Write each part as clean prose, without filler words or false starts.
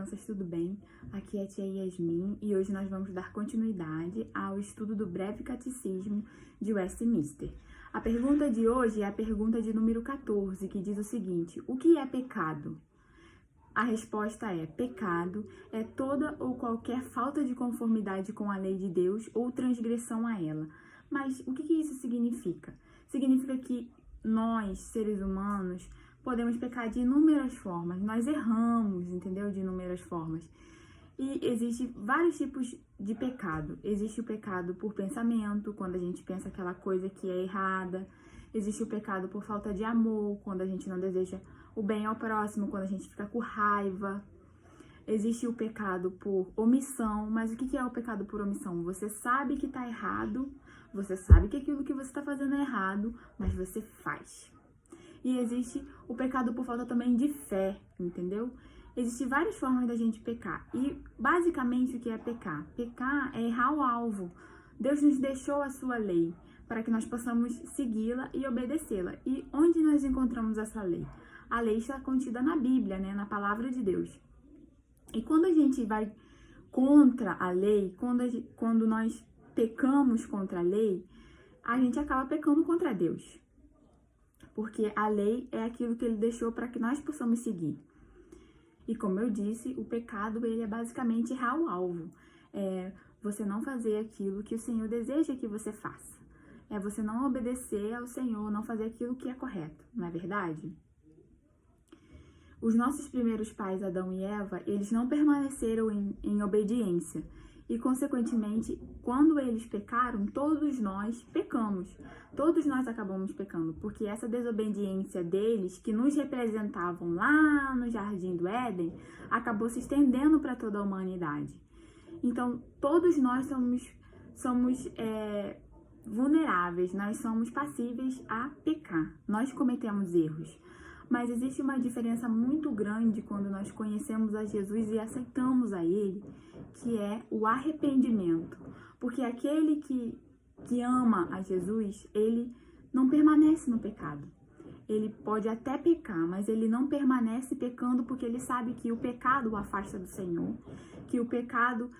crianças, tudo bem? Aqui é a tia Yasmin e hoje nós vamos dar continuidade ao estudo do Breve Catecismo de Westminster. A pergunta de hoje é a pergunta de número 14, que diz o seguinte: o que é pecado? A resposta é: pecado é toda ou qualquer falta de conformidade com a lei de Deus ou transgressão a ela. Mas o que isso significa? Significa que nós, seres humanos, podemos pecar de inúmeras formas, nós erramos, entendeu? De inúmeras formas. E existem vários tipos de pecado. Existe o pecado por pensamento, quando a gente pensa aquela coisa que é errada. Existe o pecado por falta de amor, quando a gente não deseja o bem ao próximo, quando a gente fica com raiva. Existe o pecado por omissão, mas o que é o pecado por omissão? Você sabe que tá errado, você sabe que aquilo que você está fazendo é errado, mas você faz. E existe o pecado por falta também de fé, entendeu? Existem várias formas da gente pecar. E, basicamente, o que é pecar? Pecar é errar o alvo. Deus nos deixou a sua lei para que nós possamos segui-la e obedecê-la. E onde nós encontramos essa lei? A lei está contida na Bíblia, né? Na palavra de Deus. E quando a gente vai contra a lei, quando nós pecamos contra a lei, a gente acaba pecando contra Deus. Porque a lei é aquilo que ele deixou para que nós possamos seguir. E como eu disse, o pecado ele é basicamente errar o alvo. É você não fazer aquilo que o Senhor deseja que você faça. É você não obedecer ao Senhor, não fazer aquilo que é correto, não é verdade? Os nossos primeiros pais, Adão e Eva, eles não permaneceram em obediência. E, consequentemente, quando eles pecaram, todos nós pecamos. Todos nós acabamos pecando, porque essa desobediência deles, que nos representavam lá no Jardim do Éden, acabou se estendendo para toda a humanidade. Então, todos nós somos vulneráveis, nós somos passíveis a pecar. Nós cometemos erros. Mas existe uma diferença muito grande quando nós conhecemos a Jesus e aceitamos a Ele, que é o arrependimento. Porque aquele que ama a Jesus, ele não permanece no pecado. Ele pode até pecar, mas ele não permanece pecando porque ele sabe que o pecado o afasta do Senhor, que o pecado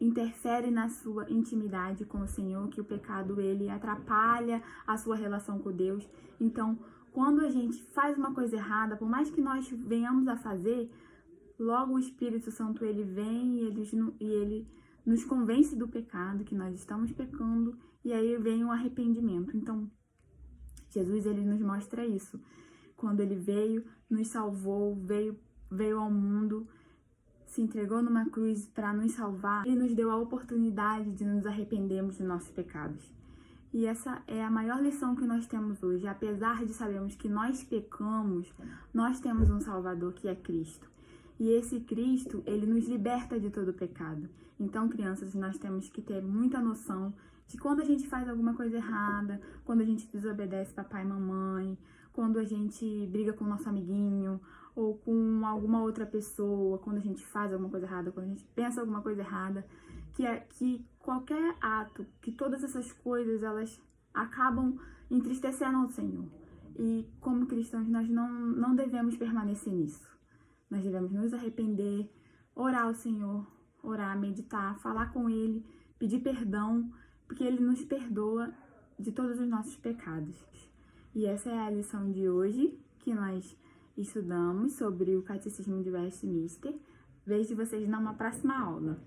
interfere na sua intimidade com o Senhor, que o pecado ele atrapalha a sua relação com Deus. Então, quando a gente faz uma coisa errada, por mais que nós venhamos a fazer, logo o Espírito Santo ele vem e ele nos convence do pecado, que nós estamos pecando, e aí vem o arrependimento. Então, Jesus ele nos mostra isso. Quando ele veio, nos salvou, veio ao mundo, se entregou numa cruz para nos salvar, ele nos deu a oportunidade de nos arrependermos dos nossos pecados. E essa é a maior lição que nós temos hoje. Apesar de sabermos que nós pecamos, nós temos um Salvador que é Cristo. E esse Cristo, ele nos liberta de todo o pecado. Então, crianças, nós temos que ter muita noção de quando a gente faz alguma coisa errada, quando a gente desobedece papai e mamãe, quando a gente briga com o nosso amiguinho, ou com alguma outra pessoa, quando a gente faz alguma coisa errada, quando a gente pensa alguma coisa errada, que qualquer ato, que todas essas coisas, elas acabam entristecendo ao Senhor. E como cristãos, nós não devemos permanecer nisso. Nós devemos nos arrepender, orar ao Senhor, orar, meditar, falar com Ele, pedir perdão, porque Ele nos perdoa de todos os nossos pecados. E essa é a lição de hoje, que nós estudamos sobre o Catecismo de Westminster. Vejo vocês numa próxima aula.